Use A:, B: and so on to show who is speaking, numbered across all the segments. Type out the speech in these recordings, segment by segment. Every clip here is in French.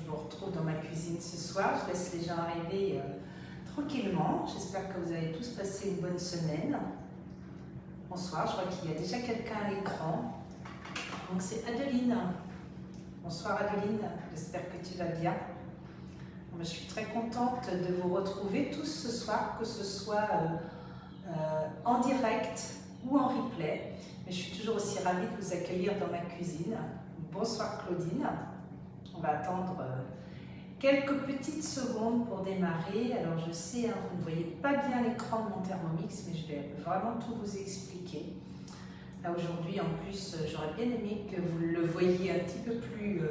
A: Je vous retrouve dans ma cuisine ce soir. Je laisse les gens arriver tranquillement. J'espère que vous avez tous passé une bonne semaine. Bonsoir, je vois qu'il y a déjà quelqu'un à l'écran. Donc c'est Adeline. Bonsoir Adeline, j'espère que tu vas bien. Je suis très contente de vous retrouver tous ce soir, que ce soit en direct ou en replay. Mais je suis toujours aussi ravie de vous accueillir dans ma cuisine. Bonsoir Claudine. On va attendre quelques petites secondes pour démarrer. Alors je sais, vous ne voyez pas bien l'écran de mon Thermomix, mais je vais vraiment tout vous expliquer. Là aujourd'hui, en plus, j'aurais bien aimé que vous le voyiez un petit peu plus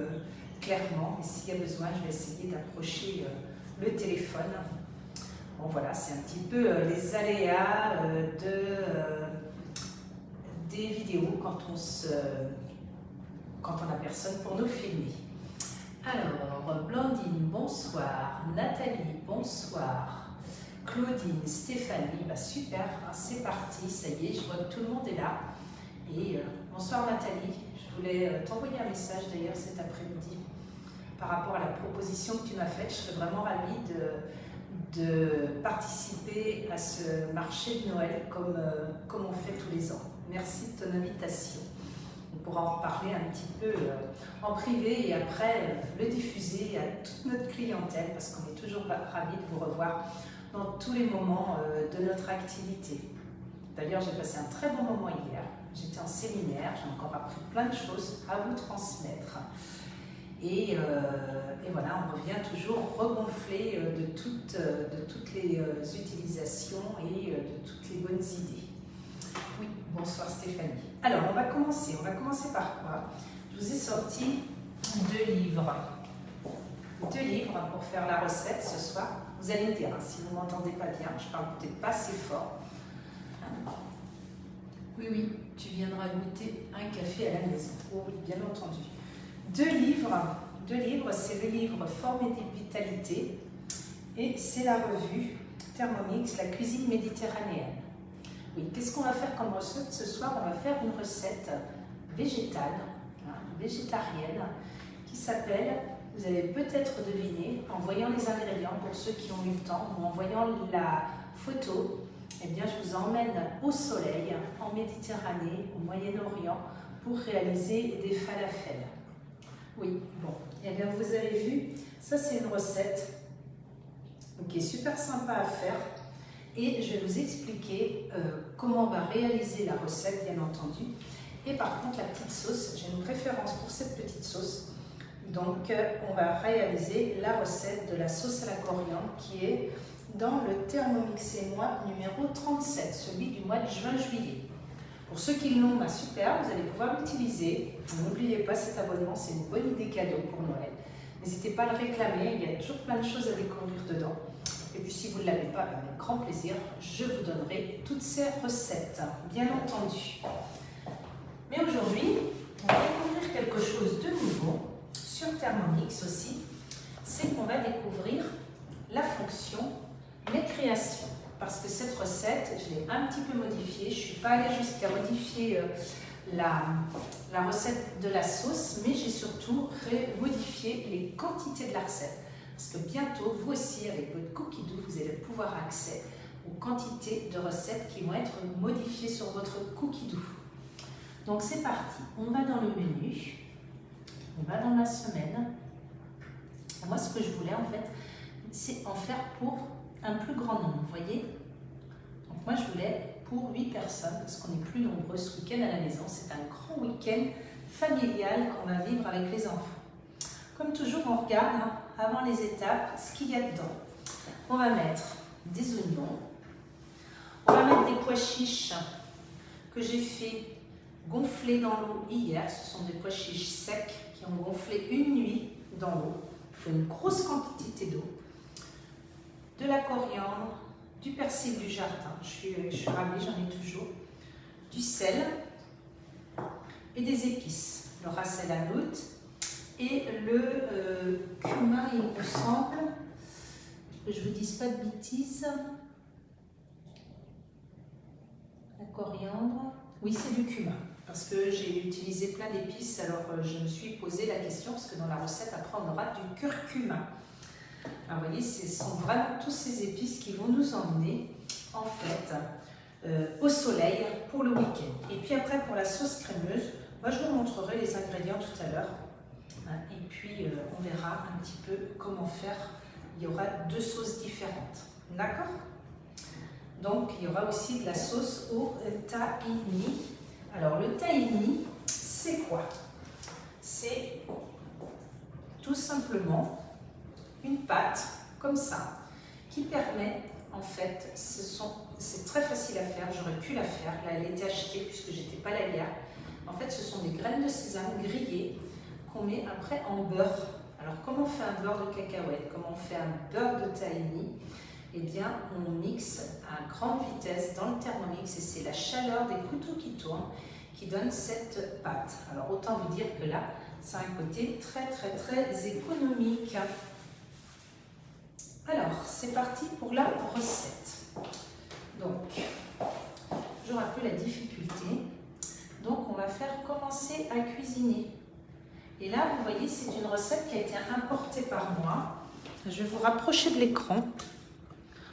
A: clairement. Mais s'il y a besoin, je vais essayer d'approcher le téléphone. Bon voilà, c'est un petit peu les aléas des vidéos quand on n'a personne pour nous filmer. Alors, Blandine, bonsoir. Nathalie, bonsoir. Claudine, Stéphanie, super, c'est parti, ça y est, je vois que tout le monde est là. Et bonsoir Nathalie, je voulais t'envoyer un message d'ailleurs cet après-midi par rapport à la proposition que tu m'as faite. Je serais vraiment ravie de participer à ce marché de Noël comme on fait tous les ans. Merci de ton invitation. On pourra en reparler un petit peu en privé et après le diffuser à toute notre clientèle parce qu'on est toujours ravis de vous revoir dans tous les moments de notre activité. D'ailleurs, j'ai passé un très bon moment hier. J'étais en séminaire, j'ai encore appris plein de choses à vous transmettre. Et voilà, on revient toujours regonflé de toutes les utilisations et de toutes les bonnes idées. Oui, bonsoir Stéphanie. Alors, on va commencer par quoi? Je vous ai sorti 2 livres. 2 livres pour faire la recette ce soir. Vous allez me dire, si vous ne m'entendez pas bien, je parle peut-être pas assez fort. Oui, tu viendras goûter un café à la maison. Oh oui, bien entendu. 2 livres, c'est le livre Forme et Vitalité et c'est la revue Thermomix, la cuisine méditerranéenne. Oui, qu'est-ce qu'on va faire comme recette ce soir? On va faire une recette végétale, végétarienne, qui s'appelle, vous allez peut-être deviner, en voyant les ingrédients, pour ceux qui ont eu le temps, ou en voyant la photo, eh bien je vous emmène au soleil, en Méditerranée, au Moyen-Orient, pour réaliser des falafels. Oui, bon, et bien vous avez vu, ça c'est une recette qui est super sympa à faire. Et je vais vous expliquer comment on va réaliser la recette, bien entendu. Et par contre, la petite sauce, j'ai une préférence pour cette petite sauce. Donc, on va réaliser la recette de la sauce à la coriandre qui est dans le Thermomix et moi numéro 37, celui du mois de juin-juillet. Pour ceux qui l'ont, super, vous allez pouvoir l'utiliser. N'oubliez pas cet abonnement, c'est une bonne idée cadeau pour Noël. N'hésitez pas à le réclamer, il y a toujours plein de choses à découvrir dedans. Et puis si vous ne l'avez pas, avec grand plaisir, je vous donnerai toutes ces recettes, bien entendu. Mais aujourd'hui, on va découvrir quelque chose de nouveau sur Thermomix aussi. C'est qu'on va découvrir la fonction les créations. Parce que cette recette, je l'ai un petit peu modifiée. Je ne suis pas allée jusqu'à modifier la recette de la sauce, mais j'ai surtout modifié les quantités de la recette. Parce que bientôt, vous aussi, avec votre cookie dough, vous allez pouvoir accès aux quantités de recettes qui vont être modifiées sur votre cookie dough. Donc c'est parti, on va dans le menu, on va dans la semaine. Moi, ce que je voulais en fait, c'est en faire pour un plus grand nombre, vous voyez. Donc moi, je voulais pour 8 personnes, parce qu'on est plus nombreux ce week-end à la maison. C'est un grand week-end familial qu'on va vivre avec les enfants. Comme toujours, on regarde avant les étapes ce qu'il y a dedans. On va mettre des oignons, on va mettre des pois chiches que j'ai fait gonfler dans l'eau hier. Ce sont des pois chiches secs qui ont gonflé une nuit dans l'eau. Il faut une grosse quantité d'eau, de la coriandre, du persil du jardin, je suis ravie, j'en ai toujours, du sel et des épices, le ras el hanout et le cumin, il me semble, que je ne vous dise pas de bêtises, la coriandre, oui c'est du cumin, parce que j'ai utilisé plein d'épices, alors je me suis posé la question, parce que dans la recette, après, on aura du curcuma. Alors, vous voyez, ce sont vraiment tous ces épices qui vont nous emmener, en fait, au soleil pour le week-end. Et puis après, pour la sauce crémeuse, moi, je vous montrerai les ingrédients tout à l'heure. Et puis, on verra un petit peu comment faire. Il y aura 2 sauces différentes. D'accord? Donc, il y aura aussi de la sauce au tahini. Alors, le tahini, c'est quoi? C'est tout simplement une pâte comme ça qui permet, en fait, c'est très facile à faire. J'aurais pu la faire. Là, elle a été achetée puisque j'étais pas la lire. En fait, ce sont des graines de sésame grillées qu'on met après en beurre. Alors, comment on fait un beurre de cacahuète? Comment on fait un beurre de tahini? Eh bien, on mixe à grande vitesse dans le Thermomix et c'est la chaleur des couteaux qui tournent qui donne cette pâte. Alors, autant vous dire que là, ça a un côté très, très, très économique. Alors, c'est parti pour la recette. Donc, je rappelle la difficulté. Donc, on va faire commencer à cuisiner. Et là, vous voyez, c'est une recette qui a été importée par moi. Je vais vous rapprocher de l'écran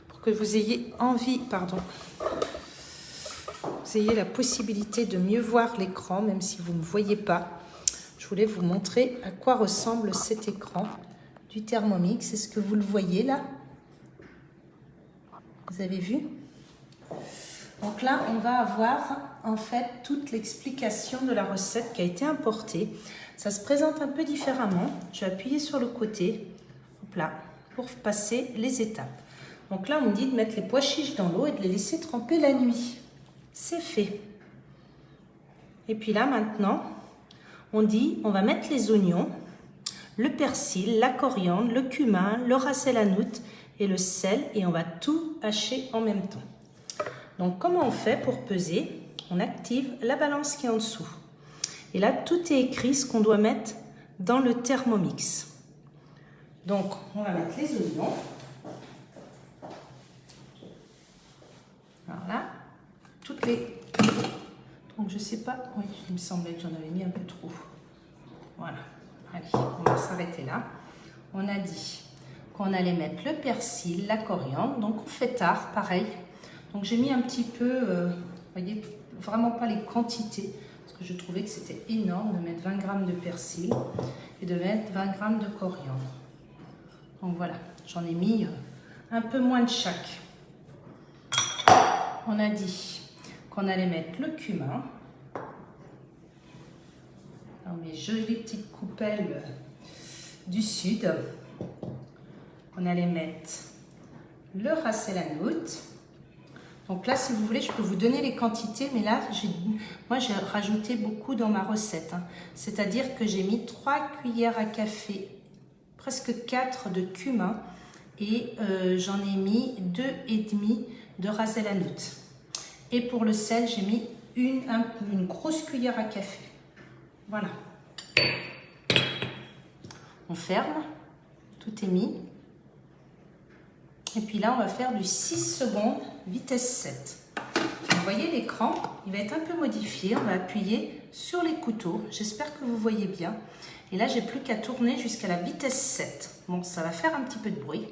A: pour que vous ayez envie, vous ayez la possibilité de mieux voir l'écran, même si vous ne me voyez pas. Je voulais vous montrer à quoi ressemble cet écran du Thermomix. Est-ce que vous le voyez là? Vous avez vu? Donc là, on va avoir en fait toute l'explication de la recette qui a été importée. Ça se présente un peu différemment. Je vais appuyer sur le côté, hop là, pour passer les étapes. Donc là, on me dit de mettre les pois chiches dans l'eau et de les laisser tremper la nuit. C'est fait. Et puis là, maintenant, on dit, on va mettre les oignons, le persil, la coriandre, le cumin, le ras el hanout et le sel et on va tout hacher en même temps. Donc, comment on fait pour peser? On active la balance qui est en dessous. Et là, tout est écrit ce qu'on doit mettre dans le Thermomix. Donc, on va mettre les oignons. Voilà. Toutes les... Donc, je sais pas... Oui, il me semblait que j'en avais mis un peu trop. Voilà. Allez, on va s'arrêter là. On a dit qu'on allait mettre le persil, la coriandre. Donc, on fait tard, pareil. Donc, j'ai mis un petit peu... vous voyez, vraiment pas les quantités. Parce que je trouvais que c'était énorme de mettre 20 g de persil et de mettre 20 g de coriandre. Donc, voilà. J'en ai mis un peu moins de chaque. On a dit qu'on allait mettre le cumin dans mes jolies petites coupelles du sud. On allait mettre le ras el hanout. Donc là, si vous voulez, je peux vous donner les quantités, mais là, moi, j'ai rajouté beaucoup dans ma recette. C'est-à-dire que j'ai mis 3 cuillères à café, presque 4 de cumin, et j'en ai mis 2,5 de ras el hanout. Et pour le sel, j'ai mis une grosse cuillère à café. Voilà. On ferme. Tout est mis. Et puis là, on va faire du 6 secondes, vitesse 7. Vous voyez l'écran, il va être un peu modifié. On va appuyer sur les couteaux. J'espère que vous voyez bien. Et là, j'ai plus qu'à tourner jusqu'à la vitesse 7. Bon, ça va faire un petit peu de bruit.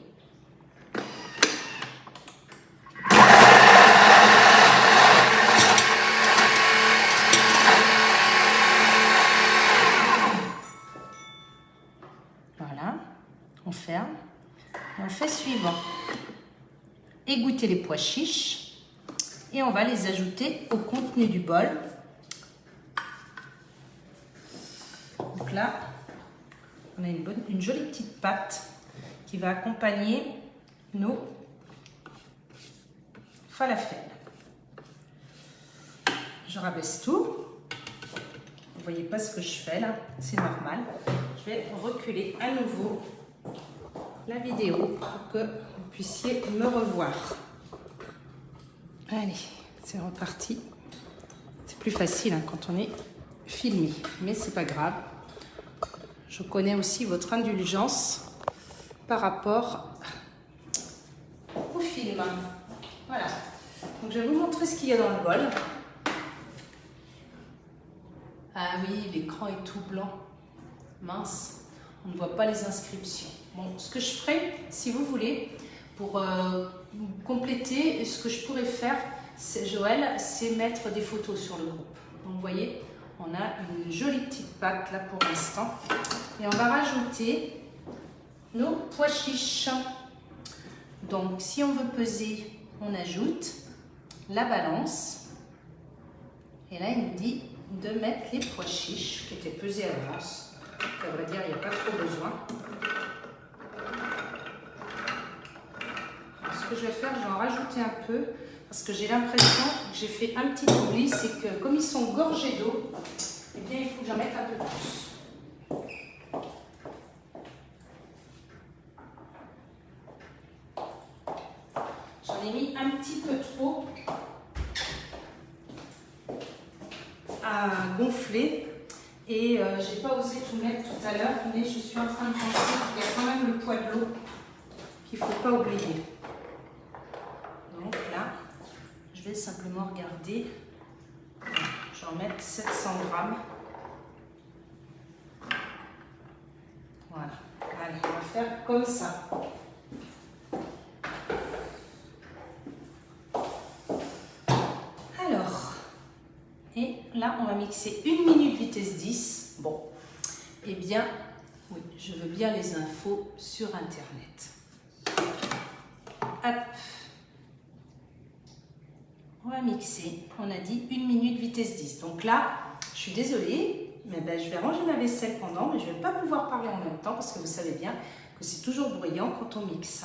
A: Voilà, on ferme. Et on fait suivant. Égoutter les pois chiches et on va les ajouter au contenu du bol. Donc là, on a une jolie petite pâte qui va accompagner nos falafels. Je rabaisse tout. Vous voyez pas ce que je fais là, c'est normal. Je vais reculer à nouveau la vidéo pour que vous puissiez me revoir. Allez, c'est reparti. C'est plus facile quand on est filmé, mais c'est pas grave. Je connais aussi votre indulgence par rapport au film. Voilà. Donc je vais vous montrer ce qu'il y a dans le bol. Ah oui, l'écran est tout blanc. Mince, on ne voit pas les inscriptions. Bon, ce que je ferai, si vous voulez, pour compléter, ce que je pourrais faire, Joël, c'est mettre des photos sur le groupe. Donc vous voyez, on a une jolie petite pâte là pour l'instant. Et on va rajouter nos pois chiches. Donc si on veut peser, on ajoute la balance. Et là, il me dit de mettre les pois chiches qui étaient pesés à l'avance. À vrai dire, il n'y a pas trop besoin. Alors, ce que je vais faire, je vais en rajouter un peu parce que j'ai l'impression que j'ai fait un petit oubli, c'est que comme ils sont gorgés d'eau, eh bien, il faut que j'en mette un peu plus. J'en ai mis un petit peu trop à gonfler et j'ai pas osé tout mettre tout à l'heure, mais je suis en train de penser qu'il y a quand même le poids de l'eau qu'il ne faut pas oublier. Donc là, je vais simplement regarder. Je vais en mettre 700 grammes. Voilà. Allez, on va faire comme ça. Alors, et là, on va mixer 1 minute vitesse 10. Bon, eh bien, oui, je veux bien les infos sur Internet. Hop. On va mixer, on a dit 1 minute vitesse 10. Donc là, je suis désolée, mais ben, je vais ranger ma vaisselle pendant, mais je ne vais pas pouvoir parler en même temps parce que vous savez bien que c'est toujours bruyant quand on mixe.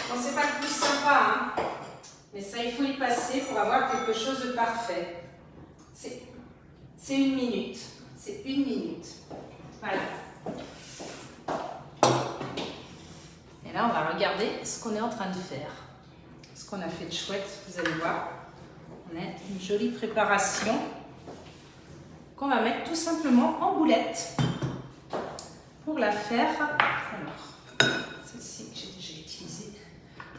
A: Bon, c'est pas le plus sympa, hein, mais ça, il faut y passer pour avoir quelque chose de parfait. C'est 1 minute. C'est 1 minute. Voilà. Et là, on va regarder ce qu'on est en train de faire. Ce qu'on a fait de chouette, vous allez voir. On a une jolie préparation qu'on va mettre tout simplement en boulette pour la faire. Alors, celle-ci que j'ai déjà utilisée.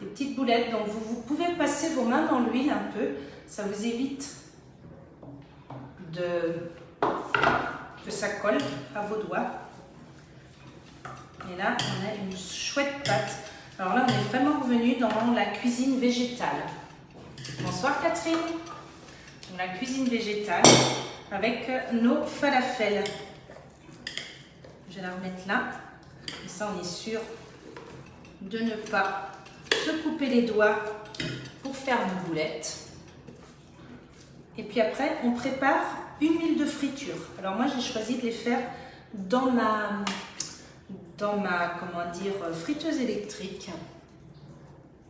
A: Des petites boulettes, donc vous pouvez passer vos mains dans l'huile un peu, ça vous évite que ça colle à vos doigts. Et là, on a une chouette pâte. Alors là, on est vraiment revenu dans la cuisine végétale. Bonsoir Catherine. Donc, la cuisine végétale avec nos falafels. Je vais la remettre là. Et ça, on est sûr de ne pas se couper les doigts pour faire nos boulettes. Et puis après, on prépare une huile de friture. Alors moi, j'ai choisi de les faire dans ma comment dire, friteuse électrique.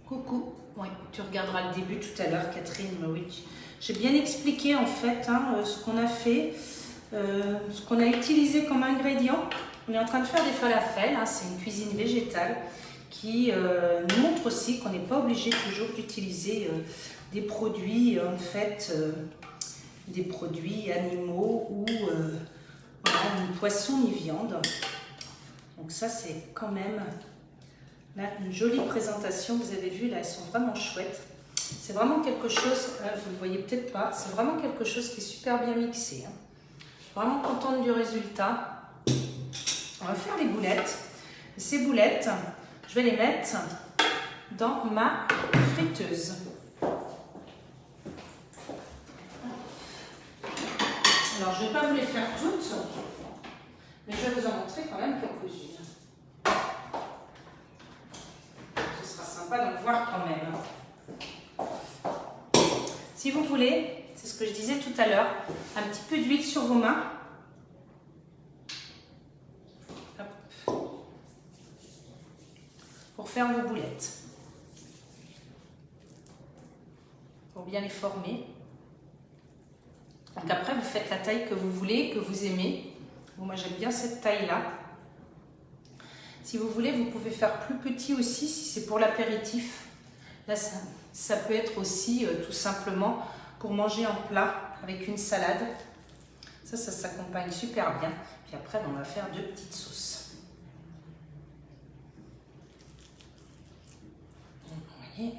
A: Coucou. Oui, tu regarderas le début tout à l'heure, Catherine. Mais oui, j'ai bien expliqué en fait ce qu'on a fait, ce qu'on a utilisé comme ingrédient. On est en train de faire des falafels. C'est une cuisine végétale qui nous montre aussi qu'on n'est pas obligé toujours d'utiliser des produits en fait des produits animaux ou voilà, ni poisson ni viande. Donc ça c'est quand même là, une jolie présentation. Vous avez vu là, elles sont vraiment chouettes. C'est vraiment quelque chose, vous ne le voyez peut-être pas, c'est vraiment quelque chose qui est super bien mixé. Je suis vraiment contente du résultat. On va faire les boulettes. Ces boulettes, je vais les mettre dans ma friteuse. Alors, je ne vais pas vous les faire toutes, mais je vais vous en montrer quand même quelques-unes. Ce sera sympa d'en voir quand même. Si vous voulez, c'est ce que je disais tout à l'heure, un petit peu d'huile sur vos mains. Hop. Pour faire vos boulettes. Pour bien les former. Donc après, vous faites la taille que vous voulez, que vous aimez. Bon, moi, j'aime bien cette taille-là. Si vous voulez, vous pouvez faire plus petit aussi si c'est pour l'apéritif. Là, ça peut être aussi tout simplement pour manger en plat avec une salade. Ça s'accompagne super bien. Puis après, on va faire 2 petites sauces. Donc, vous voyez,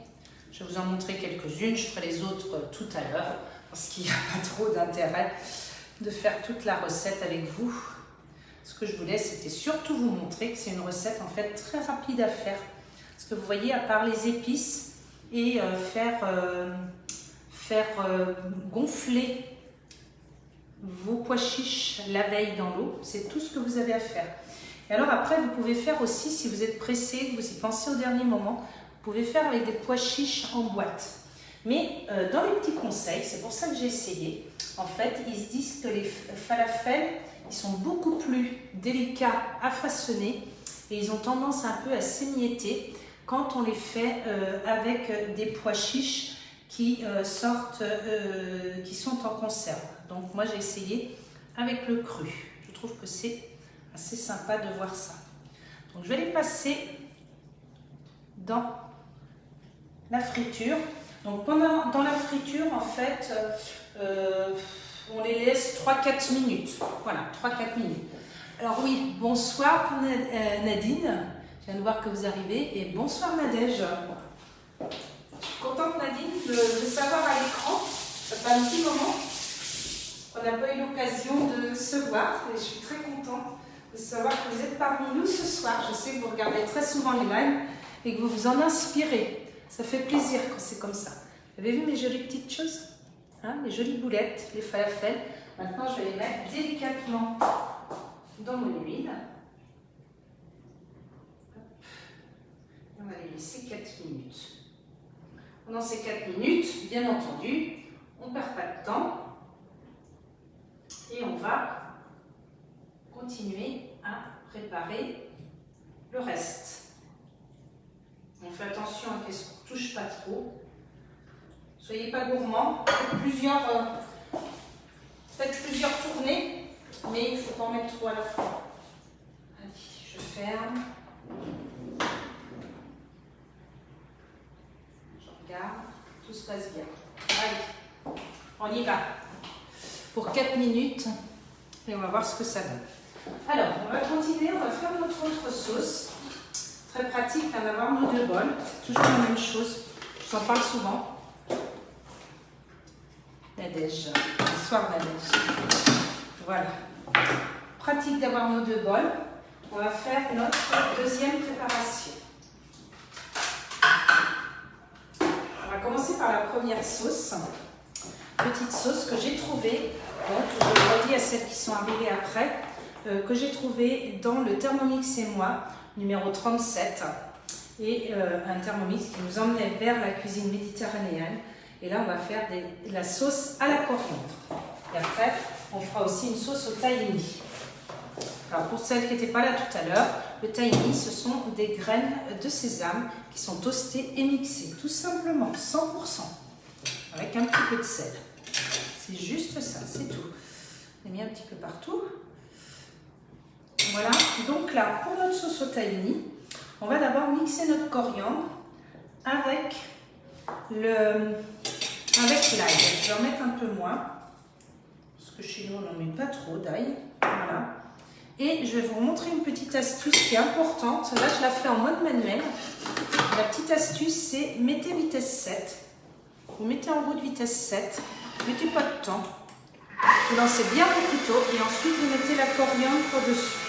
A: je vais vous en montrer quelques-unes. Je ferai les autres tout à l'heure parce qu'il n'y a pas trop d'intérêt de faire toute la recette avec vous. Ce que je voulais, c'était surtout vous montrer que c'est une recette en fait très rapide à faire. Parce que vous voyez, à part les épices et faire gonfler vos pois chiches la veille dans l'eau, c'est tout ce que vous avez à faire. Et alors après, vous pouvez faire aussi, si vous êtes pressé, que vous y pensez au dernier moment, vous pouvez faire avec des pois chiches en boîte. Mais dans les petits conseils, c'est pour ça que j'ai essayé, en fait, ils se disent que les falafels, ils sont beaucoup plus délicats à façonner et ils ont tendance un peu à s'émietter quand on les fait avec des pois chiches qui sont en conserve. Donc moi j'ai essayé avec le cru. Je trouve que c'est assez sympa de voir ça. Donc je vais les passer dans la friture. Donc dans la friture, en fait, on les laisse 3-4 minutes. Voilà, 3-4 minutes. Alors oui, bonsoir Nadine. Je viens de voir que vous arrivez. Et bonsoir Nadège. Je suis contente Nadine de savoir à l'écran. Ça fait un petit moment qu'on n'a pas eu l'occasion de se voir. Et je suis très contente de savoir que vous êtes parmi nous ce soir. Je sais que vous regardez très souvent les lives et que vous vous en inspirez. Ça fait plaisir quand c'est comme ça. Vous avez vu mes jolies petites choses, hein, mes jolies boulettes, les falafels. Maintenant, je vais les mettre délicatement dans mon huile. On va les laisser 4 minutes. Pendant ces 4 minutes, bien entendu, on ne perd pas de temps. Et on va continuer à préparer le reste. On fait attention à ce qu'on ne touche pas trop. Soyez pas gourmands. Faites plusieurs tournées, mais il ne faut pas en mettre trop à la fois. Allez, je ferme. Je regarde. Tout se passe bien. Allez, on y va. Pour 4 minutes. Et on va voir ce que ça donne. Alors, on va continuer. On va faire notre autre sauce. Très pratique d'avoir nos 2 bols. C'est toujours la même chose. Je vous en parle souvent. Nadège. Bonsoir Nadège. Voilà. Pratique d'avoir nos 2 bols. On va faire notre deuxième préparation. On va commencer par la première sauce. Petite sauce que j'ai trouvée. Donc, je le redis à celles qui sont arrivées après. Que j'ai trouvée dans le Thermomix et moi. Numéro 37, et un Thermomix qui nous emmenait vers la cuisine méditerranéenne. Et là, on va faire la sauce à la coriandre. Et après, on fera aussi une sauce au tahini. Alors, pour celles qui n'étaient pas là tout à l'heure, le tahini, ce sont des graines de sésame qui sont toastées et mixées, tout simplement, 100%, avec un petit peu de sel. C'est juste ça, c'est tout. On a mis un petit peu partout. Voilà, donc là, pour notre sauce au tahini, on va d'abord mixer notre coriandre avec l'ail. Je vais en mettre un peu moins, parce que chez nous, on n'en met pas trop d'ail. Voilà. Et je vais vous montrer une petite astuce qui est importante. Là, je la fais en mode manuel. La petite astuce, c'est mettez vitesse 7. Vous mettez en route vitesse 7. Mettez pas de temps. Vous lancez bien vos couteaux et ensuite, vous mettez la coriandre au-dessus.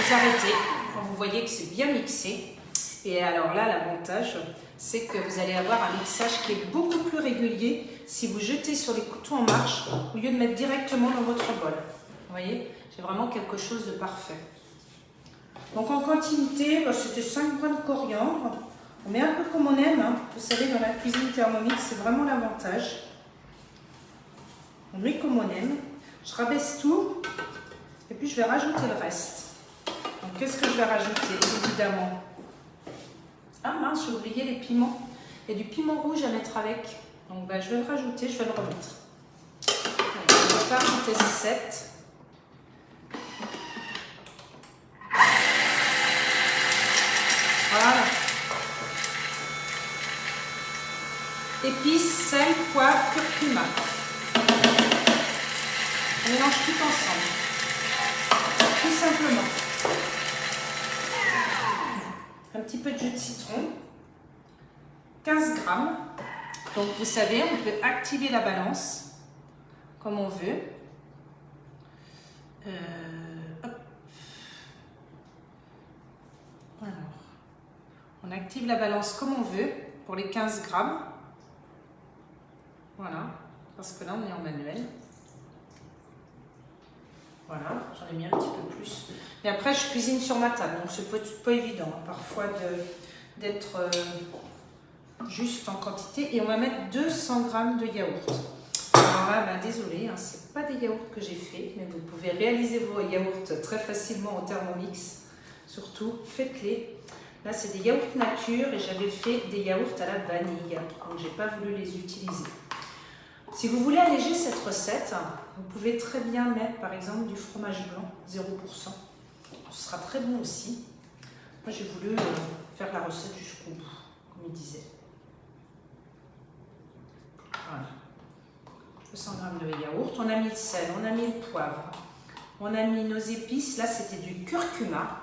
A: vous arrêtez quand vous voyez que c'est bien mixé. Et alors là, l'avantage, c'est que vous allez avoir un mixage qui est beaucoup plus régulier si vous jetez sur les couteaux en marche au lieu de mettre directement dans votre bol. Vous voyez, j'ai vraiment quelque chose de parfait. Donc en quantité, c'était 5 grammes de coriandre. On met un peu comme on aime. Hein. Vous savez, dans la cuisine Thermomix, c'est vraiment l'avantage. On met comme on aime. Je rabaisse tout et puis je vais rajouter le reste. Donc qu'est-ce que je vais rajouter? Évidemment. Ah mince, j'ai oublié les piments. Il y a du piment rouge à mettre avec. Donc ben, je vais le rajouter, je vais le remettre. Allez, on va pas rajouter 7. Voilà. Épices, sel, poivre, curcuma. On mélange tout ensemble. Tout simplement. Un petit peu de jus de citron. 15 grammes. Donc vous savez, on peut activer la balance comme on veut. Hop. Alors, on active la balance comme on veut pour les 15 grammes. Voilà, parce que là on est en manuel. Voilà, j'en ai mis un petit peu plus. Mais après je cuisine sur ma table, donc c'est pas évident hein, parfois d'être juste en quantité. Et on va mettre 200 grammes de yaourt. Alors là, ben, désolé, hein, c'est pas des yaourts que j'ai fait, mais vous pouvez réaliser vos yaourts très facilement au Thermomix. Surtout, faites-les. Là, c'est des yaourts nature et j'avais fait des yaourts à la vanille, donc j'ai pas voulu les utiliser. Si vous voulez alléger cette recette, vous pouvez très bien mettre par exemple du fromage blanc, 0%. Ce sera très bon aussi. Moi, j'ai voulu faire la recette jusqu'au bout, comme il disait. Voilà. 200 g de yaourt. On a mis le sel, on a mis le poivre, on a mis nos épices. Là, c'était du curcuma.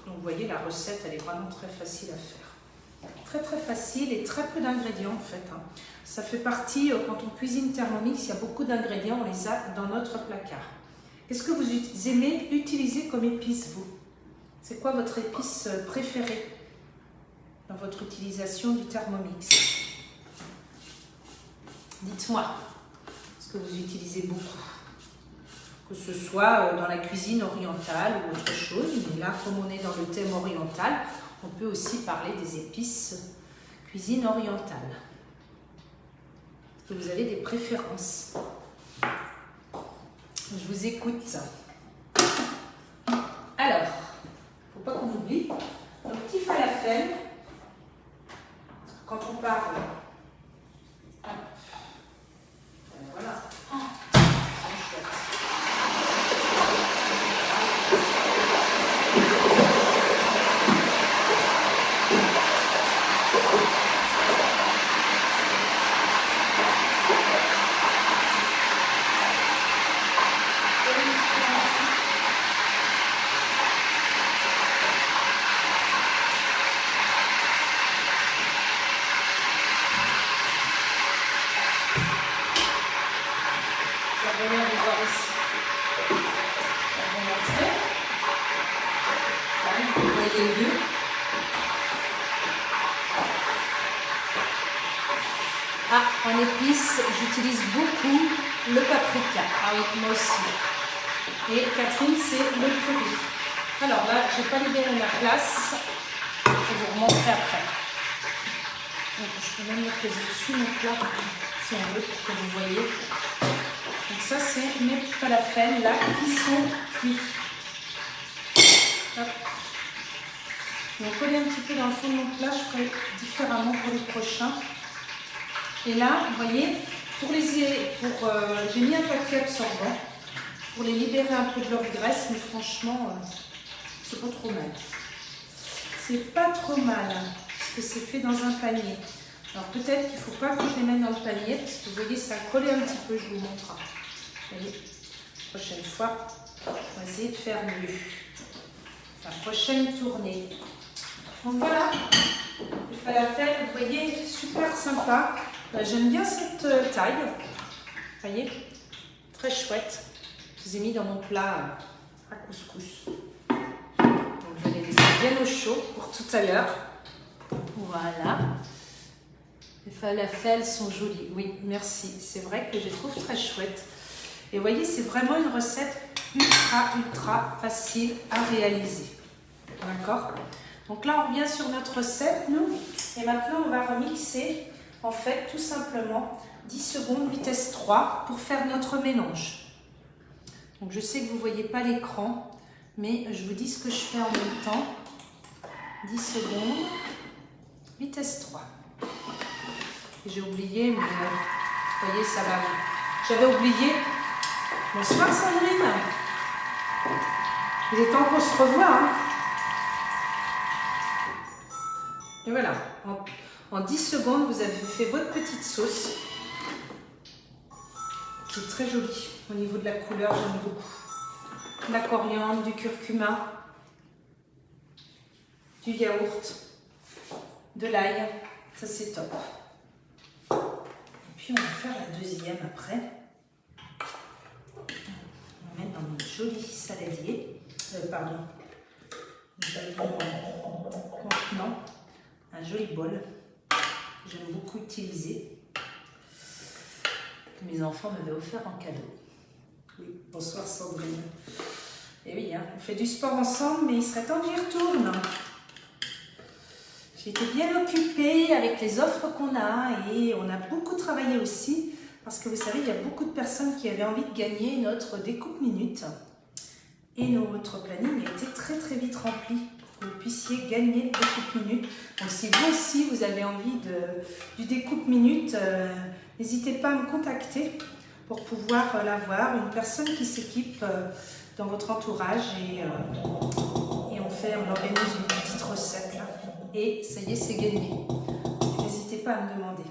A: Donc, vous voyez, la recette, elle est vraiment très facile à faire. Très, très facile et très peu d'ingrédients, en fait. Hein. Ça fait partie, quand on cuisine Thermomix, il y a beaucoup d'ingrédients, on les a dans notre placard. Qu'est-ce que vous aimez utiliser comme épice, vous? C'est quoi votre épice préférée dans votre utilisation du Thermomix? Dites-moi ce que vous utilisez beaucoup. Que ce soit dans la cuisine orientale ou autre chose. Mais là, comme on est dans le thème oriental, on peut aussi parler des épices cuisine orientale. Est-ce que vous avez des préférences? Je vous écoute. Alors, faut pas qu'on oublie nos petits falafels. Quand on parle, voilà. Ah, en épices, j'utilise beaucoup le paprika. Ah oui, moi aussi. Et Catherine, c'est le curry. Alors là, je n'ai pas libéré ma place. Je vais vous remontrer après. Donc, je peux même le poser dessus mon plat, si on veut, pour que vous voyez. Donc ça, c'est mes falafels là qui sont cuits. Hop. Je vais coller un petit peu dans le fond de mon plat, je ferai différemment pour les prochains. Et là, vous voyez, j'ai mis un papier absorbant pour les libérer un peu de leur graisse, mais franchement, c'est pas trop mal. C'est pas trop mal, parce que c'est fait dans un panier. Alors peut-être qu'il ne faut pas que je les mette dans le panier, parce que vous voyez, ça a collé un petit peu, je vous montre. Vous voyez, la prochaine fois, on va essayer de faire mieux. La prochaine tournée. Donc voilà, le falafel, vous voyez, super sympa. J'aime bien cette taille. Vous voyez, très chouette. Je vous ai mis dans mon plat à couscous. Donc je vais les laisser bien au chaud pour tout à l'heure. Voilà. Les falafels sont jolis. Oui, merci. C'est vrai que je les trouve très chouettes. Et vous voyez, c'est vraiment une recette ultra facile à réaliser. D'accord? Donc là, on revient sur notre recette, nous. Et maintenant, on va remixer, en fait, tout simplement 10 secondes vitesse 3 pour faire notre mélange. Donc je sais que vous ne voyez pas l'écran, mais je vous dis ce que je fais en même temps. 10 secondes, vitesse 3. J'ai oublié, mais vous voyez, ça va. J'avais oublié. Bonsoir Sandrine. Il est temps qu'on se revoie. Hein. Et voilà, en 10 secondes, vous avez fait votre petite sauce. Qui est très jolie. Au niveau de la couleur, j'aime beaucoup. De la coriandre, du curcuma, du yaourt, de l'ail. Ça, c'est top. Et puis, on va faire la deuxième après. On va mettre dans notre joli saladier. Pardon. Nous avons contenant un joli bol que j'aime beaucoup utiliser. Que mes enfants m'avaient offert en cadeau. Oui, bonsoir Sandrine. Et oui, hein, on fait du sport ensemble, mais il serait temps que j'y retourne. J'étais bien occupée avec les offres qu'on a et on a beaucoup travaillé aussi parce que vous savez, il y a beaucoup de personnes qui avaient envie de gagner notre découpe minute et notre planning a été très vite rempli pour que vous puissiez gagner le découpe minute. Donc si vous aussi vous avez envie du découpe minute, n'hésitez pas à me contacter pour pouvoir l'avoir. Une personne qui s'équipe dans votre entourage et on organise une petite recette là. Et ça y est, c'est gagné. N'hésitez pas à me demander.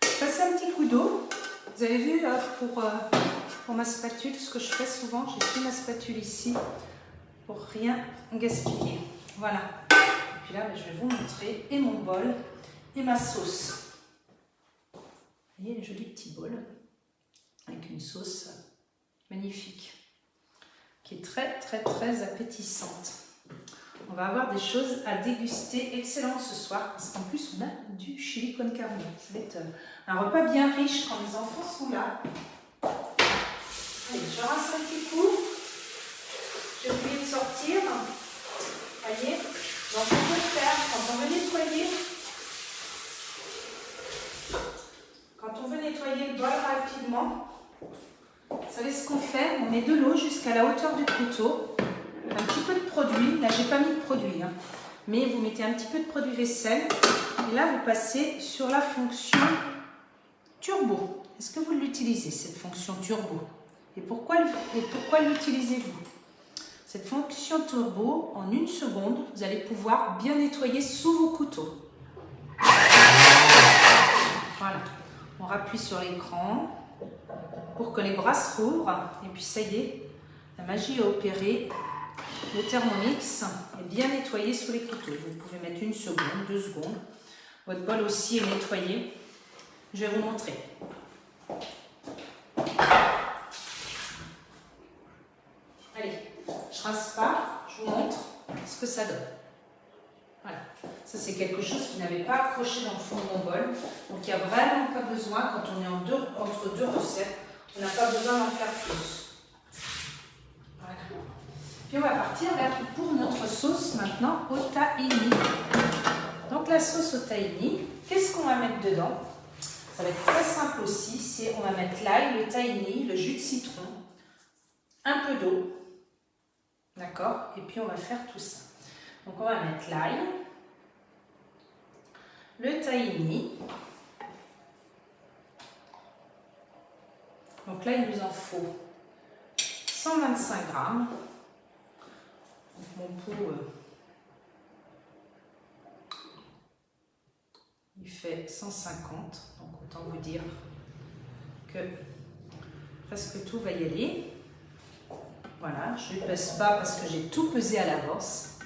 A: Je passe un petit coup d'eau. Vous avez vu là, pour ma spatule, ce que je fais souvent, j'ai pris ma spatule ici pour rien gaspiller. Voilà. Et puis là, je vais vous montrer et mon bol et ma sauce. Vous voyez, un joli petit bol avec une sauce magnifique qui est très appétissante. On va avoir des choses à déguster excellentes ce soir parce qu'en plus on a du chili con carne. Ça va être un repas bien riche quand les enfants sont là. Allez, je rince un petit coup. J'ai oublié de sortir. Voyez, donc on peut faire quand on veut nettoyer le bol rapidement. Vous savez ce qu'on fait? On met de l'eau jusqu'à la hauteur du couteau. Un petit peu de produit, là j'ai pas mis de produit, hein. Mais vous mettez un petit peu de produit vaisselle et là vous passez sur la fonction turbo. Est-ce que vous l'utilisez cette fonction turbo? Et pourquoi l'utilisez-vous? Cette fonction turbo, en 1 seconde, vous allez pouvoir bien nettoyer sous vos couteaux. Voilà, on rappuie sur l'écran pour que les bras se rouvrent et puis ça y est, la magie est opérée. Le Thermomix est bien nettoyé sous les couteaux. Vous pouvez mettre 1 seconde, 2 secondes. Votre bol aussi est nettoyé. Je vais vous montrer. Allez, je rince pas, je vous montre ce que ça donne. Voilà, ça c'est quelque chose qui n'avait pas accroché dans le fond de mon bol. Donc il n'y a vraiment pas besoin, quand on est entre deux recettes, on n'a pas besoin d'en faire plus. Voilà. Puis on va partir pour notre sauce maintenant au tahini. Donc la sauce au tahini, qu'est-ce qu'on va mettre dedans? Ça va être très simple aussi, on va mettre l'ail, le tahini, le jus de citron, un peu d'eau, d'accord? Et puis on va faire tout ça. Donc on va mettre l'ail, le tahini. Donc là il nous en faut 125 grammes. Mon pot, il fait 150, donc autant vous dire que presque tout va y aller. Voilà, je ne pèse pas parce que j'ai tout pesé à l'avance.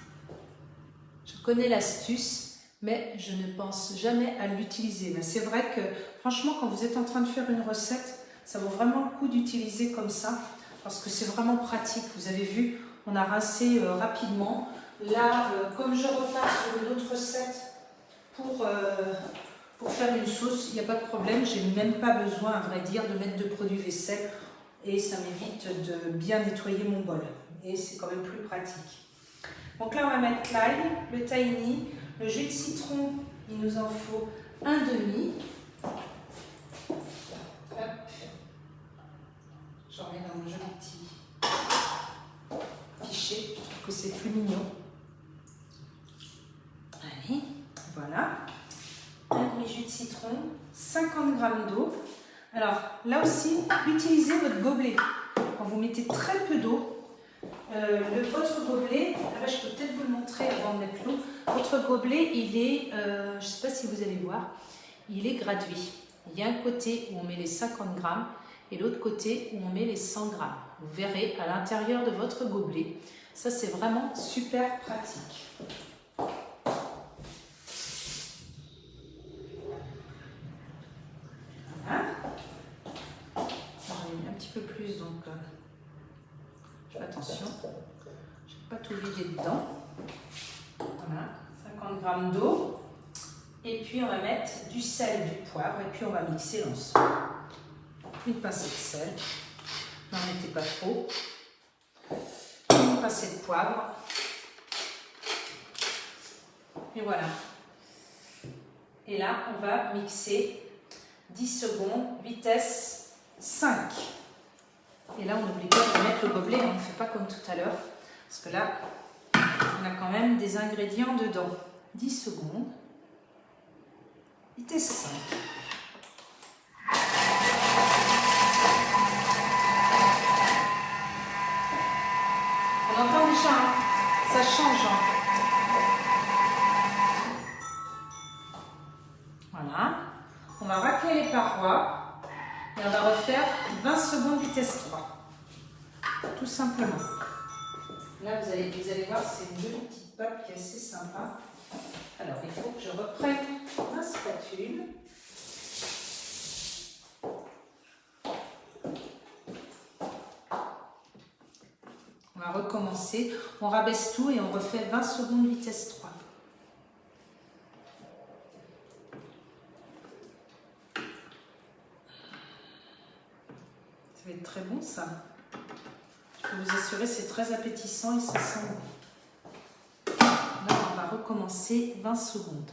A: Je connais l'astuce, mais je ne pense jamais à l'utiliser. Mais c'est vrai que franchement, quand vous êtes en train de faire une recette, ça vaut vraiment le coup d'utiliser comme ça parce que c'est vraiment pratique. Vous avez vu, On a rincé rapidement. Là, comme je repars sur une autre recette pour faire une sauce, il n'y a pas de problème. Je n'ai même pas besoin, à vrai dire, de mettre de produit vaisselle. Et ça m'évite de bien nettoyer mon bol. Et c'est quand même plus pratique. Donc là, on va mettre l'ail, le tahini, le jus de citron. Il nous en faut un demi. Hop. J'en mets dans mon joli petit pichet. Je trouve que c'est plus mignon. Allez, voilà. Un demi-jus de citron, 50 g d'eau. Alors, là aussi, utilisez votre gobelet. Quand vous mettez très peu d'eau, votre gobelet, là, je peux peut-être vous le montrer avant de mettre l'eau. Votre gobelet, il est, je ne sais pas si vous allez voir, il est gradué. Il y a un côté où on met les 50 grammes et l'autre côté où on met les 100 grammes. Vous verrez à l'intérieur de votre gobelet. Ça, c'est vraiment super pratique. Voilà. J'en ai mis un petit peu plus, donc je fais attention. Je n'ai pas tout vidé dedans. Voilà, 50 grammes d'eau. Et puis on va mettre du sel et du poivre et puis on va mixer l'ensemble. Une pincée de sel, n'en mettez pas trop. Une pincée de poivre. Et voilà. Et là, on va mixer 10 secondes, vitesse 5. Et là, on n'oublie pas de mettre le gobelet, on ne fait pas comme tout à l'heure. Parce que là, on a quand même des ingrédients dedans. 10 secondes. Vitesse 5. On entend déjà, hein, ça change. Hein. Voilà. On va racler les parois et on va refaire 20 secondes vitesse 3. Tout simplement. Là, vous allez voir, c'est une jolie petite pâte qui est assez sympa. Alors, il faut que je reprenne ma spatule. On va recommencer. On rabaisse tout et on refait 20 secondes vitesse 3. Ça va être très bon, ça. Je peux vous assurer, c'est très appétissant et ça sent bon. Là, on va recommencer 20 secondes.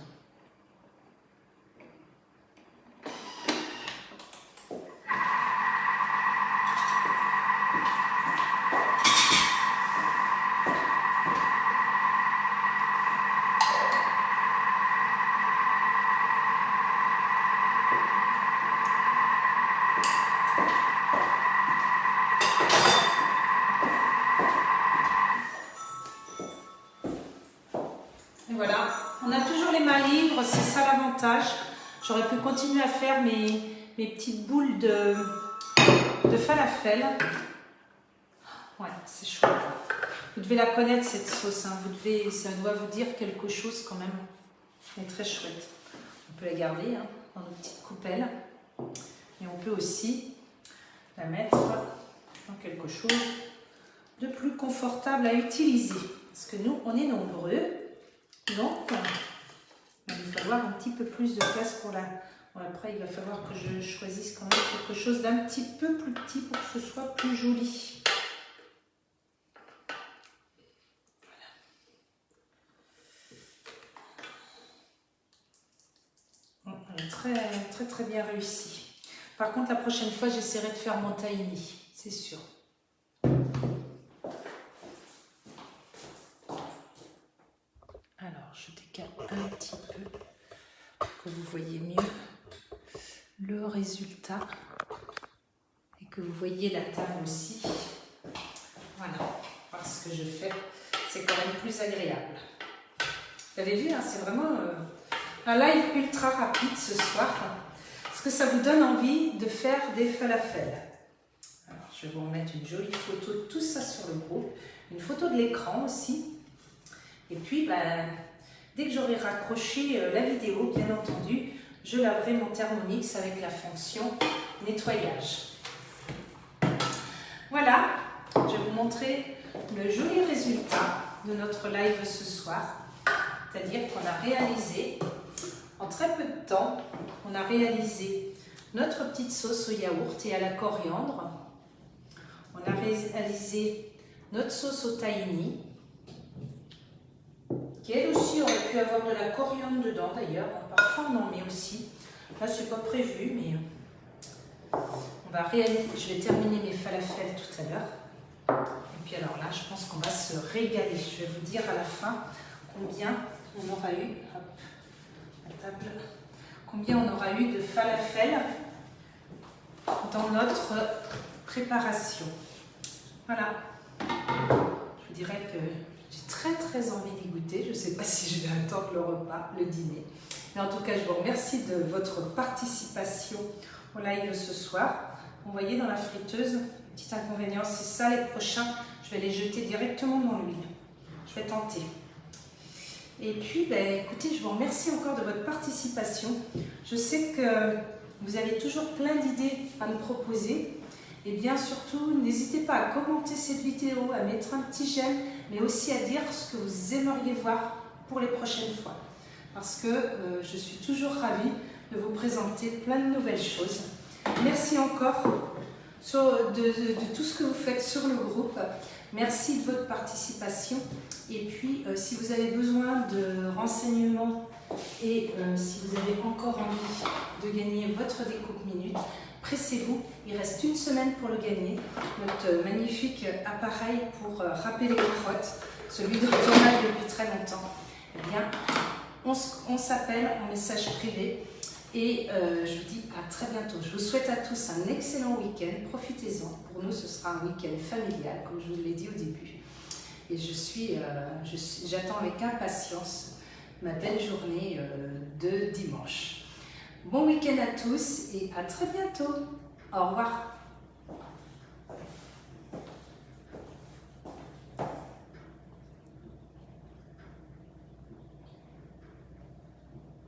A: Et voilà, on a toujours les mains libres, c'est ça l'avantage. J'aurais pu continuer à faire mes petites boules de falafel. Ouais, c'est chouette. Vous devez la connaître cette sauce, hein. Ça doit vous dire quelque chose quand même. Elle est très chouette. On peut la garder, hein, dans nos petites coupelles. Et on peut aussi la mettre dans quelque chose de plus confortable à utiliser. Parce que nous, on est nombreux. Donc, il va falloir un petit peu plus de place pour la... Bon, après, il va falloir que je choisisse quand même quelque chose d'un petit peu plus petit pour que ce soit plus joli. Voilà. Bon, elle est très très bien réussi. Par contre, la prochaine fois, j'essaierai de faire mon tahini, c'est sûr. Alors, je décale un petit peu pour que vous voyez mieux le résultat et que vous voyez la table aussi. Voilà, parce que je fais, c'est quand même plus agréable. Vous avez vu, hein, c'est vraiment un live ultra rapide ce soir, parce que ça vous donne envie de faire des falafels. Alors, je vais vous remettre une jolie photo de tout ça sur le groupe, une photo de l'écran aussi. Et puis, dès que j'aurai raccroché la vidéo, bien entendu, je laverai mon Thermomix avec la fonction nettoyage. Voilà, je vous vous montrer le joli résultat de notre live ce soir. C'est-à-dire qu'on a réalisé, en très peu de temps, on a réalisé notre petite sauce au yaourt et à la coriandre. On a réalisé notre sauce au tahini, qui elle aussi aurait pu avoir de la coriandre dedans d'ailleurs. Parfois on en met aussi. Là c'est pas prévu, mais on va réaliser. Je vais terminer mes falafels tout à l'heure. Et puis alors là, je pense qu'on va se régaler. Je vais vous dire à la fin combien on aura eu. Hop, la table. Combien on aura eu de falafel dans notre préparation. Voilà. Je vous dirais que j'ai très envie d'y goûter. Je ne sais pas si je vais attendre le repas, le dîner. Mais en tout cas, je vous remercie de votre participation au live ce soir. Vous voyez dans la friteuse, petit inconvénient, c'est ça les prochains. Je vais les jeter directement dans l'huile. Je vais tenter. Et puis, écoutez, je vous remercie encore de votre participation. Je sais que vous avez toujours plein d'idées à me proposer. Et bien surtout, n'hésitez pas à commenter cette vidéo, à mettre un petit j'aime, mais aussi à dire ce que vous aimeriez voir pour les prochaines fois. Parce que je suis toujours ravie de vous présenter plein de nouvelles choses. Merci encore de tout ce que vous faites sur le groupe. Merci de votre participation. Et puis, si vous avez besoin de renseignements et si vous avez encore envie de gagner votre découpe minute, pressez-vous, il reste une semaine pour le gagner. Notre magnifique appareil pour râper les carottes, celui de Thomas depuis très longtemps. Eh bien, on s'appelle en message privé et je vous dis à très bientôt. Je vous souhaite à tous un excellent week-end, profitez-en. Pour nous, ce sera un week-end familial, comme je vous l'ai dit au début. Et j'attends avec impatience ma belle journée de dimanche. Bon week-end à tous et à très bientôt. Au revoir.